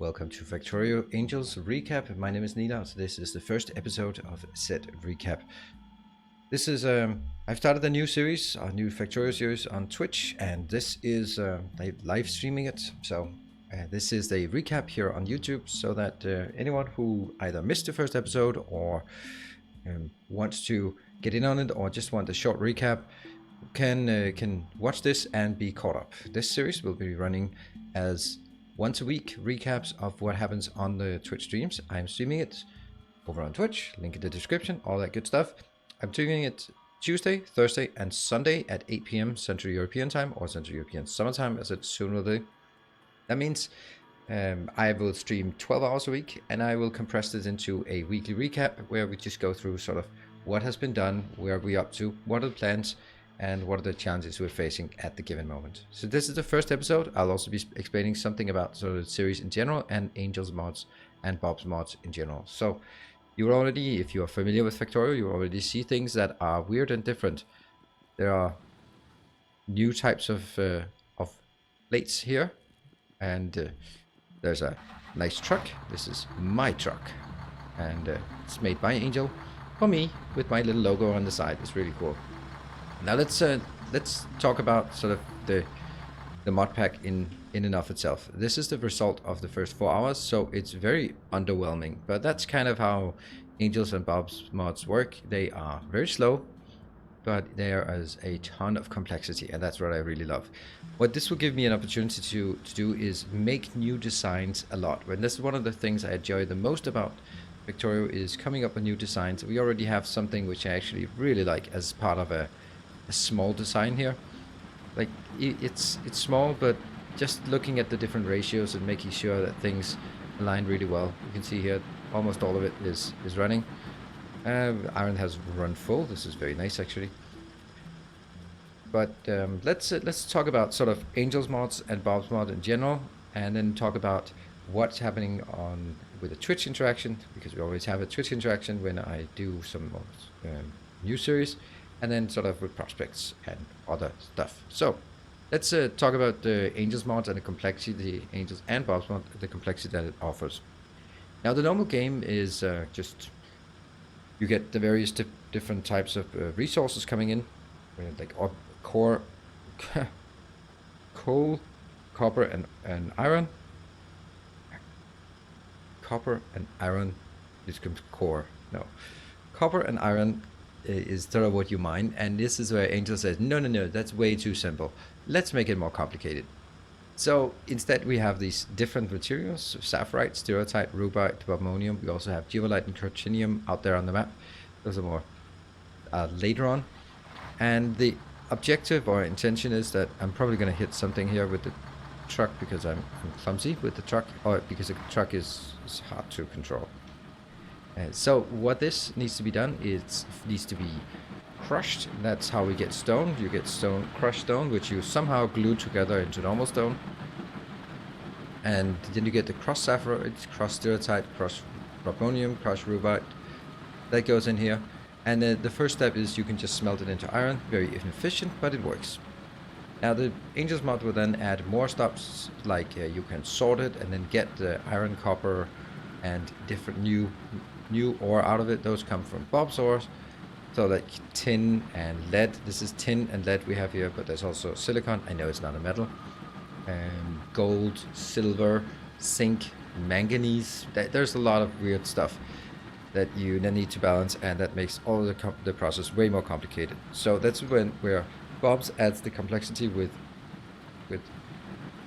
Welcome to Factorio Angels Recap. My name is Nina, so this is the first episode of CEST Recap. This is, I've started a new series, a new Factorio series on Twitch, and this is live streaming it. So this is the recap here on YouTube, so that anyone who either missed the first episode or wants to get in on it or just want a short recap can watch this and be caught up. This series will be running as once a week recaps of what happens on the Twitch streams. I'm streaming it over on Twitch, link in the description, all that good stuff. I'm doing it Tuesday, Thursday, and Sunday at 8 p.m. Central European time, or Central European Summertime, as it soon will be. That means I will stream 12 hours a week, and I will compress this into a weekly recap where we just go through sort of what has been done, where we're up to, what are the plans, and what are the challenges we're facing at the given moment. So this is the first episode. I'll also be explaining something about sort of the series in general and Angels mods and BOBS mods in general. So you already, if you are familiar with Factorio, you already see things that are weird and different. There are new types of plates here, and there's a nice truck. This is my truck, and it's made by Angel for me with my little logo on the side. It's really cool. Now let's talk about sort of the mod pack in and of itself. This is the result of the first 4 hours, so it's very underwhelming, but that's kind of how Angels and BOBS mods work. They are very slow, but there is a ton of complexity, and that's what I really love. What this will give me an opportunity to do is make new designs a lot. And this is one of the things I enjoy the most about Factorio, is coming up with new designs. We already have something which I actually really like as part of a small design here. Like it's small, but just looking at the different ratios and making sure that things align really well. You can see here almost all of it is running. Iron has run full. This is very nice actually. But let's talk about sort of Angels mods and BOBS mod in general, and then talk about what's happening on with the Twitch interaction, because we always have a Twitch interaction when I do some new series, and then sort of with prospects and other stuff. So let's talk about the Angels mods and the complexity, the Angels and BOBS mod, the complexity that it offers. Now the normal game is just you get the various different types of resources coming in, like core, coal, copper, and iron. Copper and iron is core. No, copper and iron is sort of what you mine, and this is where Angel says, no, that's way too simple. Let's make it more complicated. So instead we have these different materials: sapphirite, stereotype, rubite, bobmonium. We also have geolite and cortinium out there on the map. Those are more later on. And the objective or intention is that I'm probably going to hit something here with the truck, because I'm clumsy with the truck, or because the truck is hard to control. So what this needs to be done is needs to be crushed. That's how we get stone. You get stone, crushed stone, which you somehow glue together into normal stone. And then you get the crushed sapphire, crushed stereotype, crushed bobmonium, crushed rubite. That goes in here. And the first step is you can just smelt it into iron. Very inefficient, but it works. Now the Angels mod will then add more stops, like you can sort it and then get the iron, copper, and different new ore out of it. Those come from BOBS ores. So like tin and lead. This is tin and lead we have here, but there's also silicon. I know it's not a metal. Gold, silver, zinc, manganese. There's a lot of weird stuff that you then need to balance, and that makes all the process way more complicated. So that's where BOBS adds the complexity with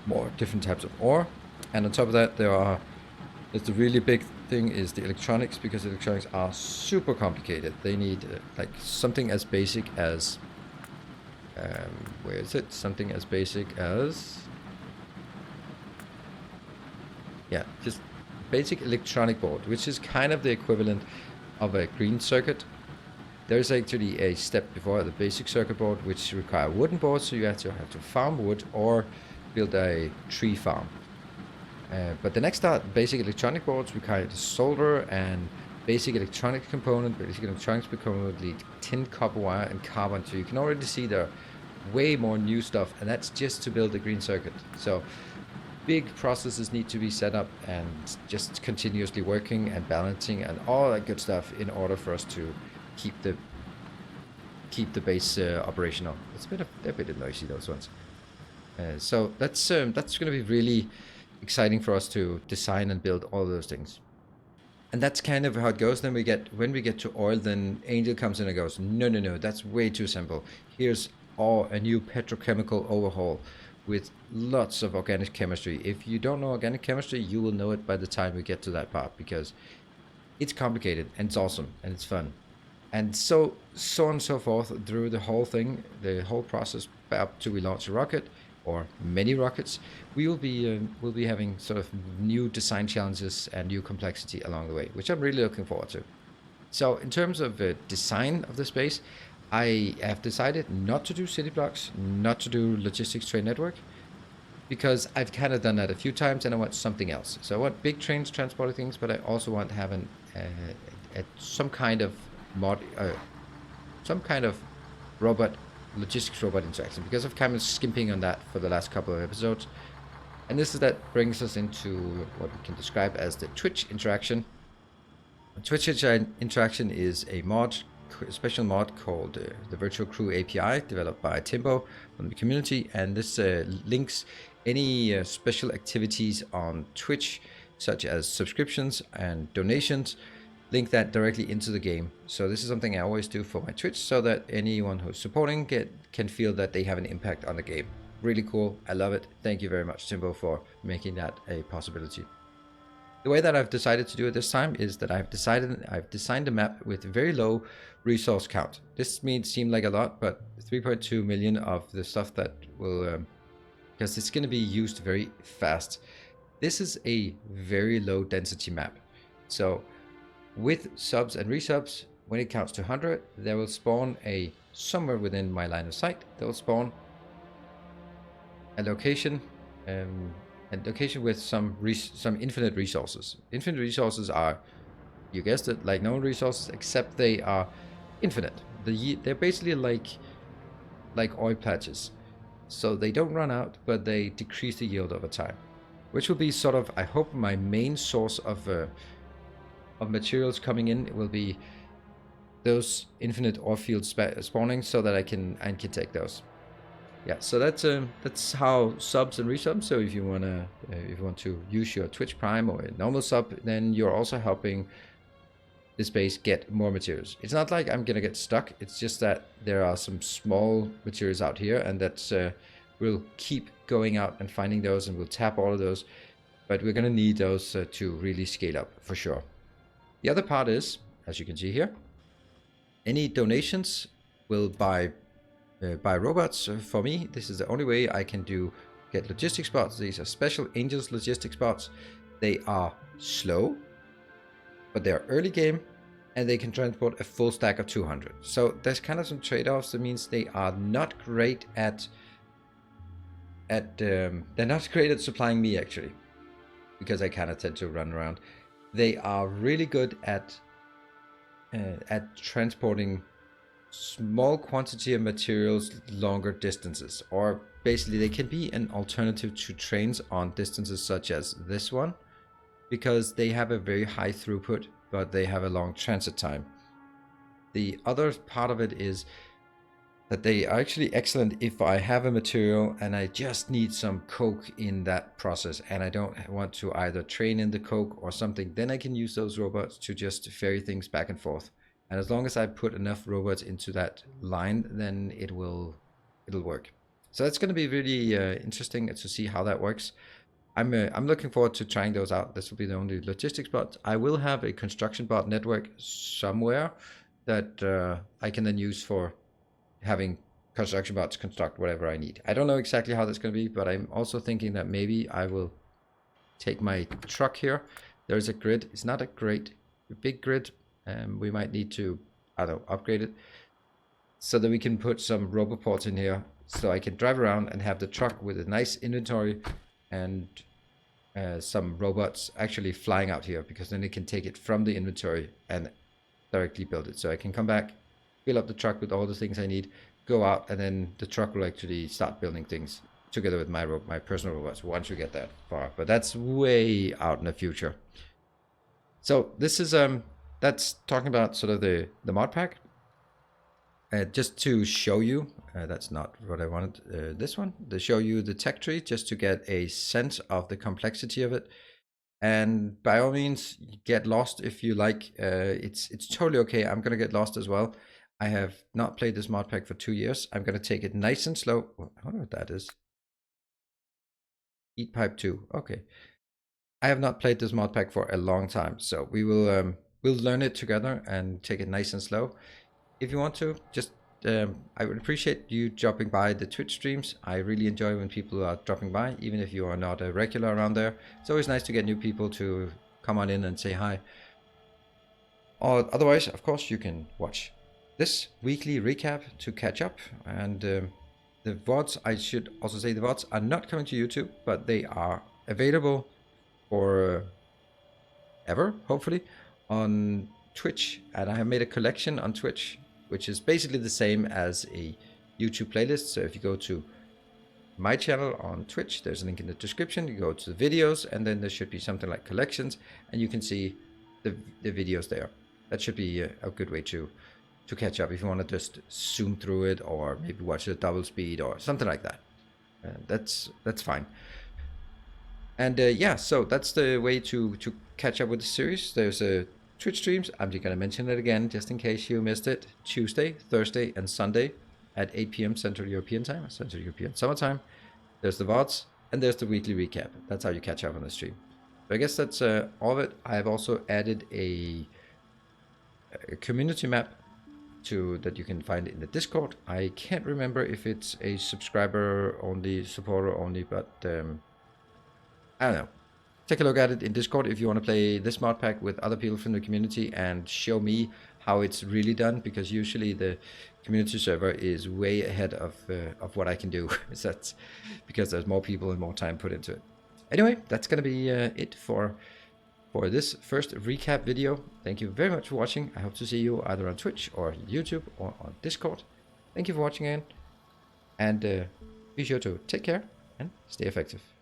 more different types of ore. And on top of that, there's the really big thing is the electronics, because electronics are super complicated. They need like something as basic as where is it? Something as basic as, yeah, just basic electronic board, which is kind of the equivalent of a green circuit. There's actually a step before the basic circuit board, which require wooden boards, so you have to farm wood or build a tree farm. But the next basic electronic boards require solder and basic electronic component. Basic electronics component need tin, copper wire, and carbon. So you can already see there are way more new stuff, and that's just to build the green circuit. So big processes need to be set up and just continuously working and balancing and all that good stuff in order for us to keep the base operational. It's a bit noisy, those ones. So that's going to be really exciting for us to design and build all those things. And that's kind of how it goes. Then when we get to oil, then Angel comes in and goes, no, that's way too simple. Here's a new petrochemical overhaul with lots of organic chemistry. If you don't know organic chemistry, you will know it by the time we get to that part, because it's complicated and it's awesome and it's fun. And so on and so forth through the whole thing, the whole process up to we launch a rocket or many rockets. We'll be having sort of new design challenges and new complexity along the way, which I'm really looking forward to. So in terms of design of the space, I have decided not to do city blocks, not to do logistics train network, because I've kind of done that a few times and I want something else. So I want big trains transporting things, but I also want to have some kind of logistics robot interaction, because I've kind of skimping on that for the last couple of episodes. And that brings us into what we can describe as the Twitch interaction. Twitch interaction is a special mod called the Virtual Crew API, developed by Timbo from the community, and this links any special activities on Twitch, such as subscriptions and donations, link that directly into the game. So this is something I always do for my Twitch, so that anyone who's supporting can feel that they have an impact on the game. Really cool. I love it. Thank you very much, Timbo, for making that a possibility. The way that I've decided to do it this time is that I've designed a map with very low resource count. This seem like a lot, but 3.2 million of the stuff that will, because it's going to be used very fast. This is a very low density map. So with subs and resubs, when it counts to 100, there will spawn somewhere within my line of sight, there will spawn a location, with some infinite resources. Infinite resources are, you guessed it, like known resources, except they are infinite. They're basically like oil patches. So they don't run out, but they decrease the yield over time, which will be sort of, I hope, my main source of materials coming in. It will be those infinite ore fields spawning, so that I can take those. Yeah, so that's how subs and resubs. So if you want to use your Twitch Prime or a normal sub, then you're also helping the space get more materials. It's not like I'm gonna get stuck. It's just that there are some small materials out here, and that's we'll keep going out and finding those, and we'll tap all of those. But we're gonna need those to really scale up for sure. The other part is, as you can see here, any donations will buy robots for me. This is the only way I can get logistics bots. These are special Angels logistics bots. They are slow, but they are early game, and they can transport a full stack of 200. So there's kind of some trade-offs. That means they are not great at they're not great at supplying me, actually, because I kind of tend to run around. They are really good at transporting small quantity of materials longer distances, or basically they can be an alternative to trains on distances such as this one, because they have a very high throughput, but they have a long transit time. The other part of it is that they are actually excellent if I have a material and I just need some coke in that process, and I don't want to either train in the coke or something. Then I can use those robots to just ferry things back and forth. And as long as I put enough robots into that line, then it'll work. So that's going to be really interesting to see how that works. I'm looking forward to trying those out. This will be the only logistics bot. I will have a construction bot network somewhere that I can then use for having construction bots construct whatever I need. I don't know exactly how that's going to be, but I'm also thinking that maybe I will take my truck here. There's a grid. It's not a big grid. We might need to, I don't know, upgrade it so that we can put some roboports in here, so I can drive around and have the truck with a nice inventory and some robots actually flying out here, because then they can take it from the inventory and directly build it. So I can come back, fill up the truck with all the things I need, go out, and then the truck will actually start building things together with my personal robots once we get that far, but that's way out in the future. So this is that's talking about sort of the mod pack. Just to show you, that's not what I wanted. This one to show you the tech tree, just to get a sense of the complexity of it. And by all means, get lost if you like. It's totally okay. I'm gonna get lost as well. I have not played this mod pack for 2 years. I'm gonna take it nice and slow. I don't know what that is. Eat pipe 2. Okay. I have not played this mod pack for a long time, so we will we'll learn it together and take it nice and slow. If you want to, just I would appreciate you dropping by the Twitch streams. I really enjoy when people are dropping by, even if you are not a regular around there. It's always nice to get new people to come on in and say hi. Or otherwise, of course, you can watch this weekly recap to catch up. And the VODs, I should also say the VODs are not coming to YouTube, but they are available for ever, hopefully, on Twitch. And I have made a collection on Twitch, which is basically the same as a YouTube playlist. So if you go to my channel on Twitch, there's a link in the description. You go to the videos, and then there should be something like collections, and you can see the videos there. That should be a good way to catch up if you want to just zoom through it, or maybe watch it at double speed or something like that. That's fine. And yeah, so that's the way to catch up with the series. There's a Twitch streams. I'm just gonna mention it again just in case you missed it. Tuesday, Thursday, and Sunday at 8 p.m. Central European Time, Central European Summertime. There's the VODs, and there's the weekly recap. That's how you catch up on the stream. So I guess that's all of it. I have also added a community map that you can find in the Discord. I can't remember if it's a subscriber only, supporter only, but I don't know. Take a look at it in Discord if you want to play this mod pack with other people from the community and show me how it's really done, because usually the community server is way ahead of what I can do. That's because there's more people and more time put into it. Anyway, that's going to be it for this first recap video. Thank you very much for watching. I hope to see you either on Twitch or YouTube or on Discord. Thank you for watching again, and be sure to take care and stay effective.